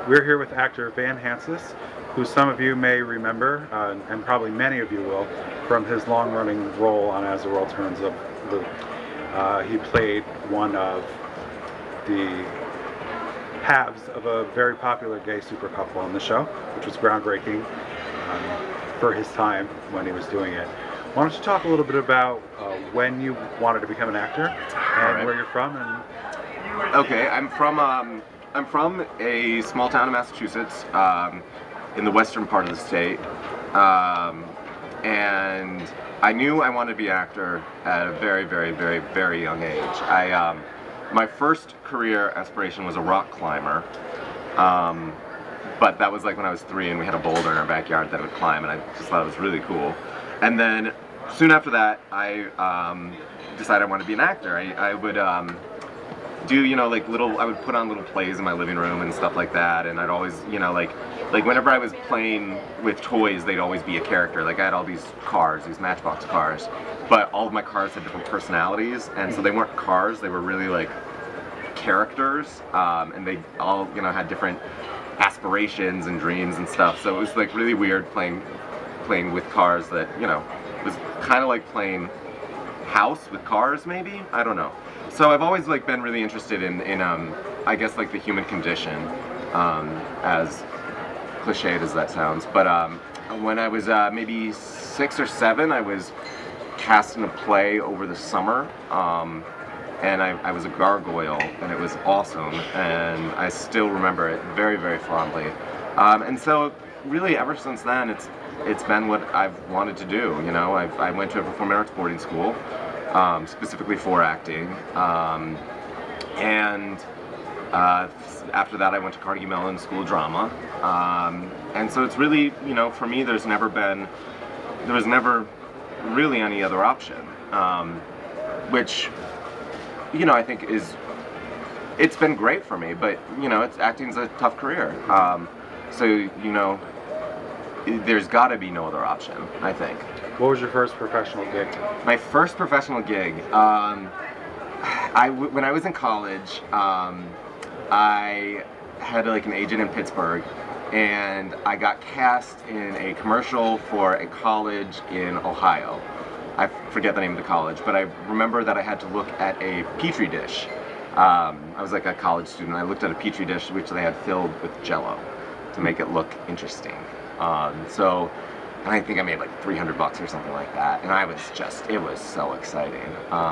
We're here with actor Hansis, who some of you may remember, and probably many of you will, from his long-running role on As the World Turns of Luke. He played one of the halves of a very popular gay super couple on the show, which was groundbreaking for his time when he was doing it. Why don't you talk a little bit about when you wanted to become an actor and where you're from? Okay, I'm from a small town in Massachusetts, in the western part of the state, and I knew I wanted to be an actor at a very, very, very, very young age. My first career aspiration was a rock climber, but that was like when I was 3 and we had a boulder in our backyard that I would climb, and I just thought it was really cool. And then soon after that, I decided I wanted to be an actor. I would do, I would put on little plays in my living room and stuff like that, and I'd always, like whenever I was playing with toys, they'd always be a character. Like I had all these cars, these Matchbox cars, but all of my cars had different personalities, and so they weren't cars, they were really like characters, and they all, had different aspirations and dreams and stuff, so it was like really weird playing with cars that, was kind of like playing house with cars, maybe? I don't know. So I've always been really interested in I guess the human condition, as cliched as that sounds. But when I was maybe 6 or 7, I was cast in a play over the summer, and I was a gargoyle, and it was awesome, and I still remember it very, very fondly. And so really ever since then, it's been what I've wanted to do. I went to a performing arts boarding school, specifically for acting, and after that I went to Carnegie Mellon School of Drama, and so it's really, for me, there was never really any other option, which, I think it's been great for me, but acting's a tough career, so there's got to be no other option, I think. What was your first professional gig? My first professional gig, when I was in college, I had an agent in Pittsburgh, and I got cast in a commercial for a college in Ohio. I forget the name of the college, but I remember that I had to look at a petri dish. I was like a college student. I looked at a petri dish which they had filled with Jell-O to make it look interesting. And I think I made $300 or something like that, and it was so exciting.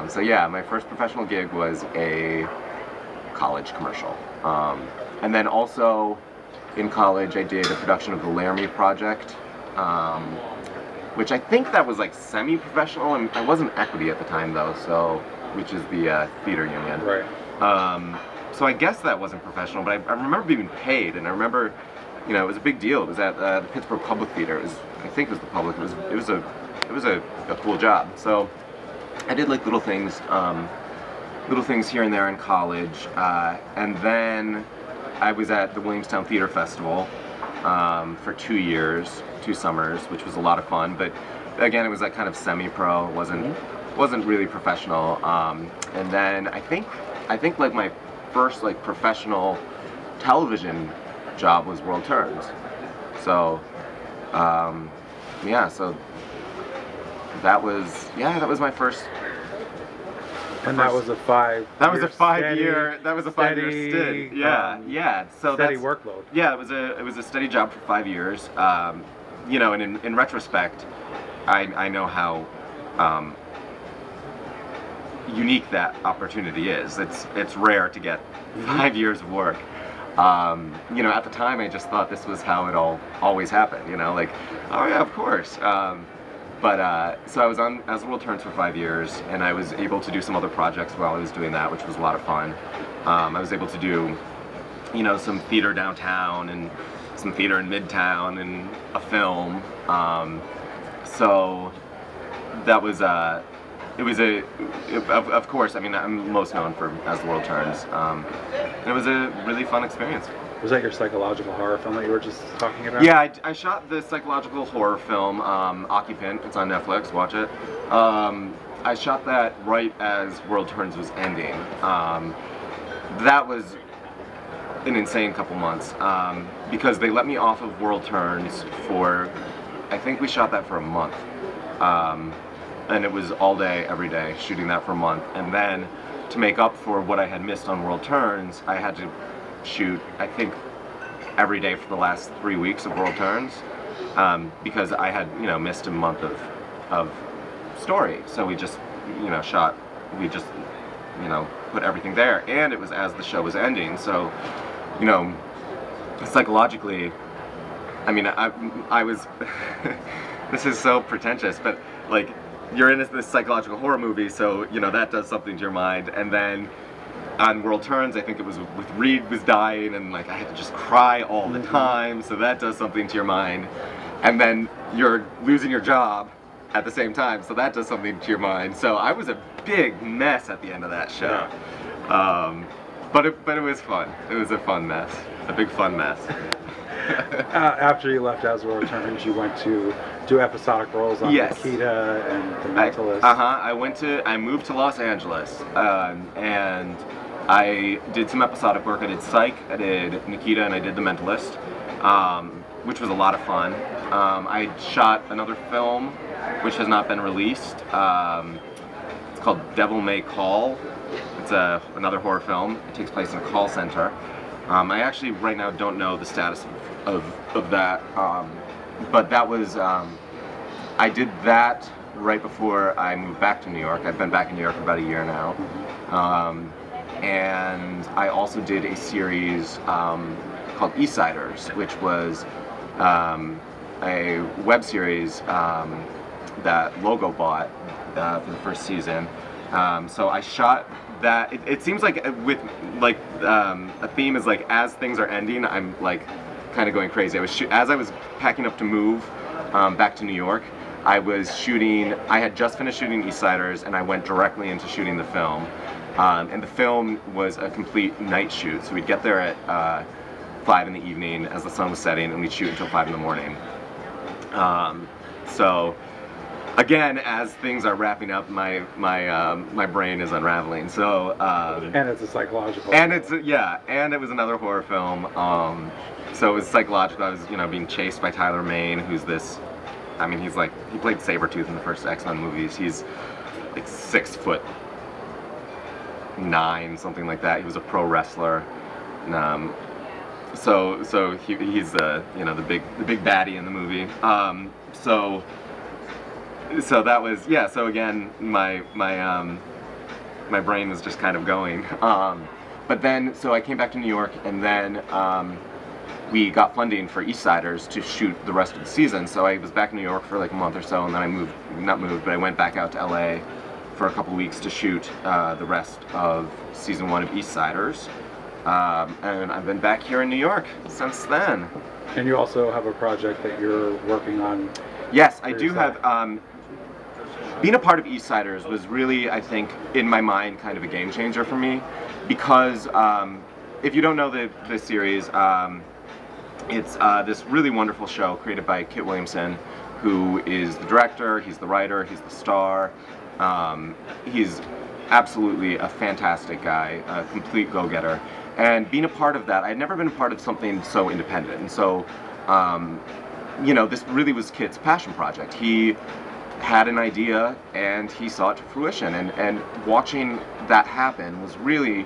So yeah, my first professional gig was a college commercial. And then also in college I did a production of the Laramie Project, which I think that was semi-professional, and I wasn't equity at the time though, which is the theater union. Right. So I guess that wasn't professional, but I remember being paid, and I remember, it was a big deal. It was at the Pittsburgh Public Theater. I think it was the Public. It was a cool job. So I did little things here and there in college, and then I was at the Williamstown Theater Festival for 2 years, 2 summers, which was a lot of fun. But again, it was kind of semi-pro. It wasn't really professional. And then I think my first professional television job was World Turns. So yeah, so that was my first. And that was a 5. That was a 5-year. That was a 5-year stint. Yeah, yeah. So steady workload. Yeah, it was a steady job for 5 years. And in retrospect, I know how unique that opportunity is. It's rare to get 5 years of work. At the time I just thought this was how it always happened, oh yeah, of course. So I was on As the World Turns for 5 years, and I was able to do some other projects while I was doing that, which was a lot of fun. I was able to do, some theater downtown and some theater in Midtown and a film. So that was of course, I'm most known for As the World Turns. And it was a really fun experience. Was that your psychological horror film that you were just talking about? Yeah, I shot the psychological horror film, Occupant. It's on Netflix, watch it. I shot that right as World Turns was ending. That was an insane couple months because they let me off of World Turns for, I think we shot that for a month. And it was all day, every day, shooting that for a month. And then to make up for what I had missed on World Turns, I had to shoot, I think, every day for the last 3 weeks of World Turns because I had, you know, missed a month of story. So we just, you know, you know, put everything there. And it was as the show was ending. So, you know, psychologically, I mean, I was, this is so pretentious, but like, you're in this psychological horror movie, so, you know, that does something to your mind. And then on World Turns, I think it was with Reed was dying, and like I had to just cry all the time, so that does something to your mind. And then you're losing your job at the same time, so that does something to your mind. So I was a big mess at the end of that show. But it was fun. It was a fun mess, a big fun mess. After you left As the World Turns, you went to do episodic roles on Nikita and The Mentalist. I moved to Los Angeles, and I did some episodic work. I did Psych, I did Nikita, and I did The Mentalist, which was a lot of fun. I shot another film, which has not been released. It's called Devil May Call. It's another horror film. It takes place in a call center. I actually right now don't know the status of that, but that was, I did that right before I moved back to New York. I've been back in New York for about a year now. And I also did a series called Eastsiders, which was a web series that Logo bought for the first season. So I shot that. It seems like with like a theme is like as things are ending, I'm like kind of going crazy. As I was packing up to move back to New York, I was shooting. I had just finished shooting Eastsiders, and I went directly into shooting the film. And the film was a complete night shoot, so we'd get there at 5 in the evening as the sun was setting, and we'd shoot until 5 in the morning. So again, as things are wrapping up, my brain is unraveling. So and it's a psychological. And it's and it was another horror film. So it was psychological. I was, you know, being chased by Tyler Mane, who's this. I mean, he played Sabretooth in the first X-Men movies. He's like 6'9", something like that. He was a pro wrestler. So he's you know, the big baddie in the movie. So that was, so again, my brain was just kind of going. But then, so I came back to New York, and then we got funding for Eastsiders to shoot the rest of the season. So I was back in New York for like a month or so, and then I went back out to LA for a couple weeks to shoot the rest of season 1 of Eastsiders. And I've been back here in New York since then. And you also have a project that you're working on. Yes, I do have. Being a part of Eastsiders was really, I think, in my mind, kind of a game changer for me, because if you don't know the series, it's this really wonderful show created by Kit Williamson, who is the director, he's the writer, he's the star. He's absolutely a fantastic guy, a complete go-getter. And being a part of that, I'd never been a part of something so independent. And so, you know, this really was Kit's passion project. He had an idea and he saw it to fruition. And watching that happen was really,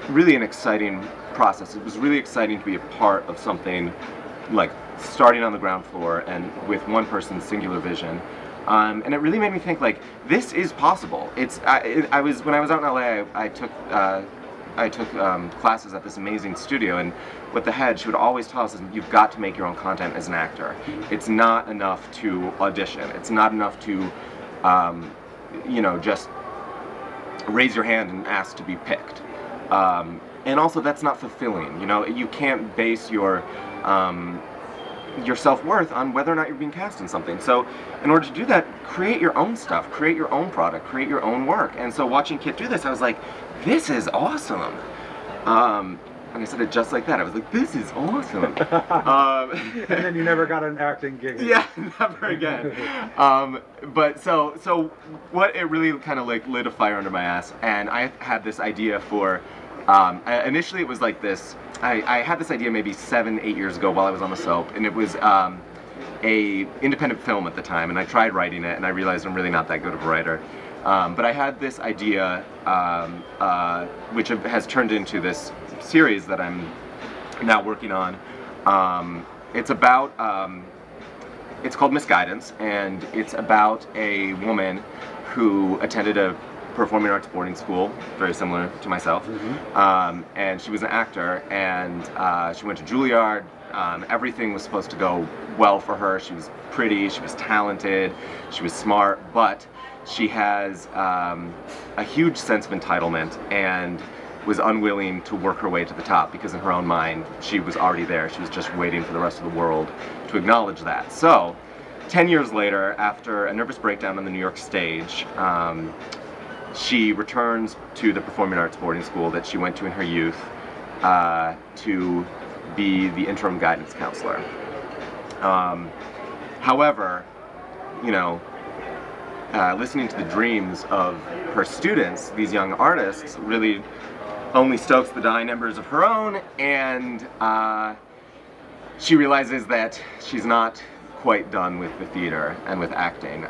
really an exciting process. It was really exciting to be a part of something like starting on the ground floor and with one person's singular vision. And it really made me think, like, this is possible. When I was out in LA, I took classes at this amazing studio, and with the head, she would always tell us, you've got to make your own content as an actor. It's not enough to audition. It's not enough to, you know, just raise your hand and ask to be picked. And also, that's not fulfilling. You know, you can't base your self-worth on whether or not you're being cast in something. So in order to do that, create your own stuff, create your own product, create your own work. And so watching Kit do this, I was like, this is awesome. And I said it just like that. I was like, this is awesome. And then you never got an acting gig. Yeah, never again. But so what it really kind of like lit a fire under my ass, and I had this idea for Initially, it was like this. I had this idea maybe 7, 8 years ago while I was on the soap, and it was a independent film at the time, and I tried writing it, and I realized I'm really not that good of a writer. But I had this idea, which has turned into this series that I'm now working on. It's about, it's called Misguidance, and it's about a woman who attended a performing arts boarding school, very similar to myself, and she was an actor, and she went to Juilliard. Everything was supposed to go well for her. She was pretty, she was talented, she was smart, but she has a huge sense of entitlement and was unwilling to work her way to the top because in her own mind she was already there. She was just waiting for the rest of the world to acknowledge that. So 10 years later, after a nervous breakdown on the New York stage, she returns to the performing arts boarding school that she went to in her youth to be the interim guidance counselor. However, you know, listening to the dreams of her students, these young artists, really only stokes the dying embers of her own, and she realizes that she's not quite done with the theater and with acting.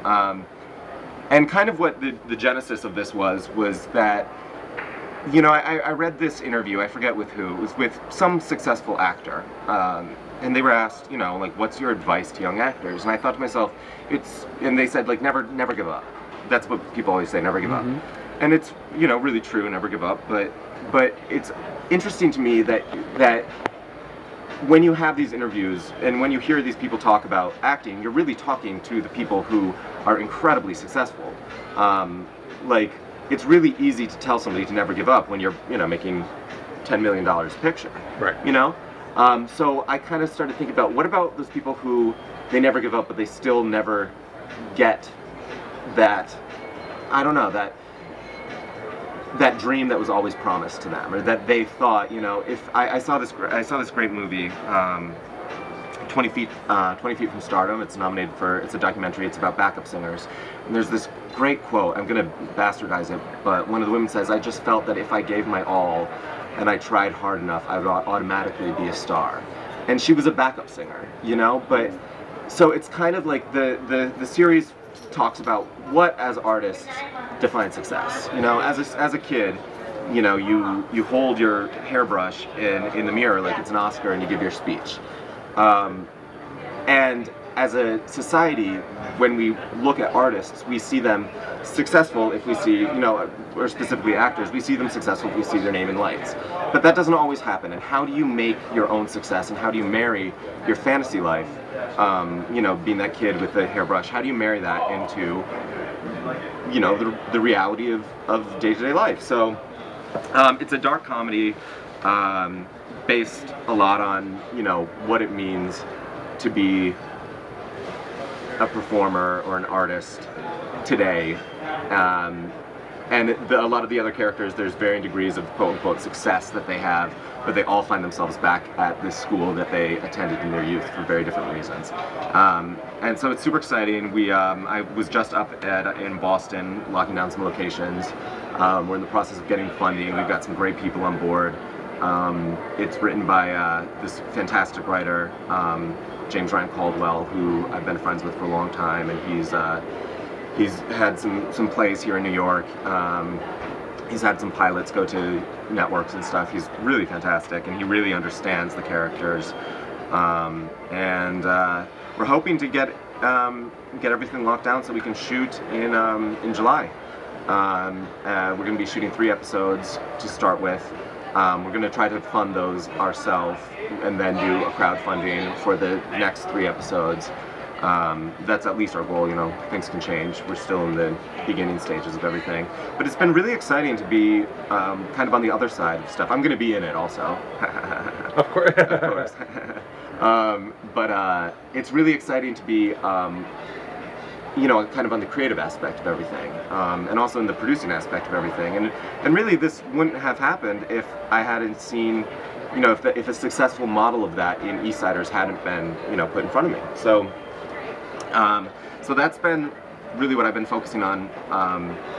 And kind of what the genesis of this was that, you know, I read this interview, I forget with who, it was with some successful actor, and they were asked, you know, like, what's your advice to young actors? And I thought to myself, and they said, like, never give up. That's what people always say, never give up. And it's, you know, really true, never give up, but it's interesting to me that when you have these interviews and when you hear these people talk about acting, you're really talking to the people who are incredibly successful. Like, it's really easy to tell somebody to never give up when you're, you know, making $10 million a picture. Right. You know? So I kind of started thinking about, what about those people who, they never give up, but they still never get that, I don't know, that dream that was always promised to them, or that they thought, you know, if I saw this great movie, 20 Feet from Stardom. It's nominated for, it's a documentary, it's about backup singers. And there's this great quote, I'm gonna bastardize it, but one of the women says, I just felt that if I gave my all and I tried hard enough, I would automatically be a star. And she was a backup singer, you know, but, so it's kind of like the series talks about what, as artists, define success. You know, as a kid, you know, you hold your hairbrush in the mirror like it's an Oscar and you give your speech. And as a society, when we look at artists, we see them successful if we see, you know, or specifically actors, we see them successful if we see their name in lights. But that doesn't always happen. And how do you make your own success, and how do you marry your fantasy life, you know, being that kid with the hairbrush, how do you marry that into, you know, the reality of day-to-day life? So it's a dark comedy based a lot on, you know, what it means to be a performer or an artist today. And a lot of the other characters, there's varying degrees of quote-unquote success that they have, but they all find themselves back at this school that they attended in their youth for very different reasons. And so it's super exciting. I was just up in Boston, locking down some locations. We're in the process of getting funding. We've got some great people on board. It's written by this fantastic writer, James Ryan Caldwell, who I've been friends with for a long time, and he's had some plays here in New York. He's had some pilots go to networks and stuff. He's really fantastic, and he really understands the characters. And we're hoping to get everything locked down so we can shoot in July. We're going to be shooting 3 episodes to start with. We're going to try to fund those ourselves and then do a crowdfunding for the next 3 episodes. That's at least our goal. You know, things can change. We're still in the beginning stages of everything. But it's been really exciting to be kind of on the other side of stuff. I'm going to be in it also. Of course. Of course. But it's really exciting to be, you know, kind of on the creative aspect of everything, and also in the producing aspect of everything. And really, this wouldn't have happened if I hadn't seen, you know, if a successful model of that in Eastsiders hadn't been, you know, put in front of me. So, so that's been really what I've been focusing on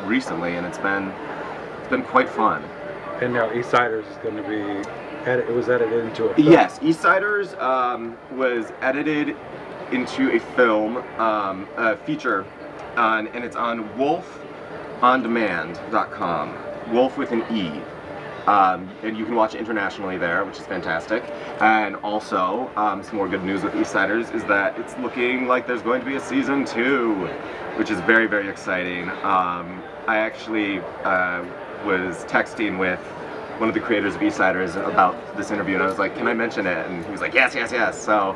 recently, and it's been quite fun. And now Eastsiders is going to be, it was edited into a film. Yes, Eastsiders was edited into a film, a feature, and it's on wolfondemand.com. Wolf with an E. And you can watch it internationally there, which is fantastic. And also, some more good news with Eastsiders is that it's looking like there's going to be a season 2, which is very, very exciting. I actually was texting with one of the creators of Eastsiders about this interview, and I was like, "Can I mention it?" And he was like, "Yes, yes, yes." So,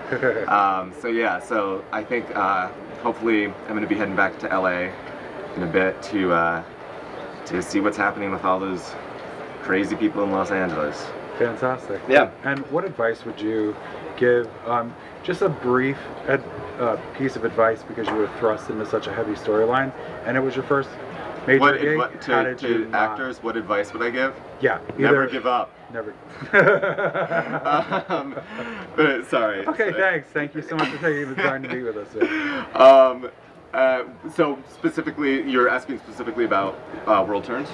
so I think hopefully I'm going to be heading back to LA in a bit to see what's happening with all those crazy people in Los Angeles. Fantastic. Yeah. And what advice would you give? Just a brief piece of advice, because you were thrust into such a heavy storyline, and it was your first major gig. To actors, what advice would I give? Yeah. Never give up. Never. Sorry. Okay, thanks. Thank you so much for taking the time to be with us. So specifically, you're asking specifically about World Turns?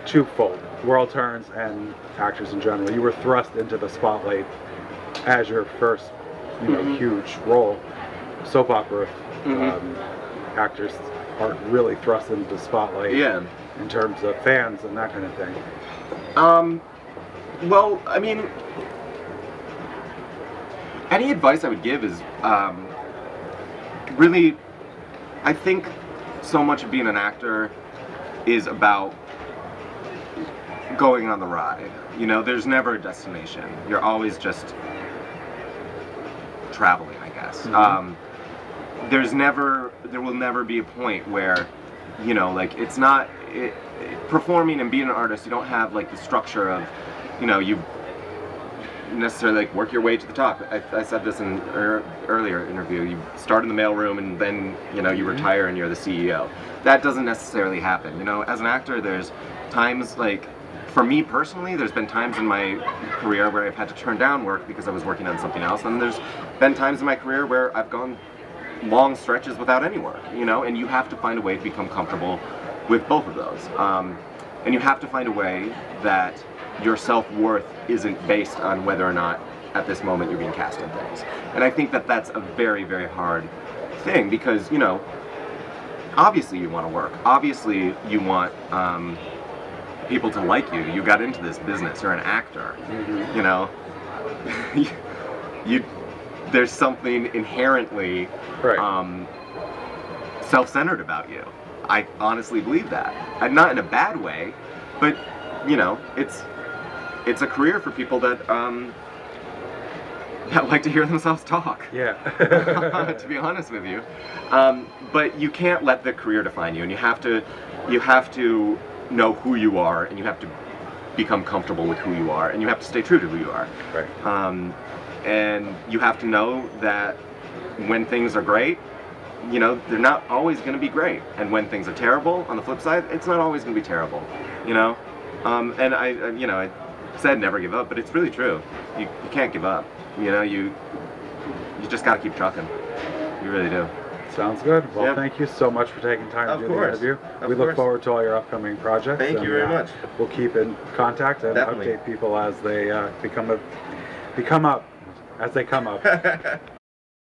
Twofold. World Turns and actors in general. You were thrust into the spotlight as your first, huge role. Soap opera actors aren't really thrust into the spotlight in terms of fans and that kind of thing. Well, I mean, any advice I would give is really, I think so much of being an actor is about going on the ride. There's never a destination. You're always just traveling, I guess. There will never be a point where, it's not, performing and being an artist, you don't have like the structure of, you necessarily like work your way to the top. I said this in an earlier interview. You start in the mailroom and then, you retire and you're the CEO. That doesn't necessarily happen. As an actor, there's times like, for me personally, there's been times in my career where I've had to turn down work because I was working on something else, and there's been times in my career where I've gone long stretches without any work, and you have to find a way to become comfortable with both of those. And you have to find a way that your self-worth isn't based on whether or not at this moment you're being cast in things. And I think that that's a very, very hard thing because, obviously you want to work. Obviously you want people to like you. You got into this business. You're an actor. There's something inherently self-centered about you. I honestly believe that. And not in a bad way, but it's a career for people that like to hear themselves talk. Yeah. To be honest with you, but you can't let the career define you, and you have to know who you are, and you have to become comfortable with who you are, and you have to stay true to who you are. Right. And you have to know that when things are great, they're not always going to be great, and when things are terrible, on the flip side, it's not always going to be terrible. And I said never give up, but it's really true. You can't give up. You just got to keep trucking. You really do. Sounds good. Well, thank you so much for taking time to do the interview. We look forward to all your upcoming projects. Thank you very much. We'll keep in contact and update people as they come up.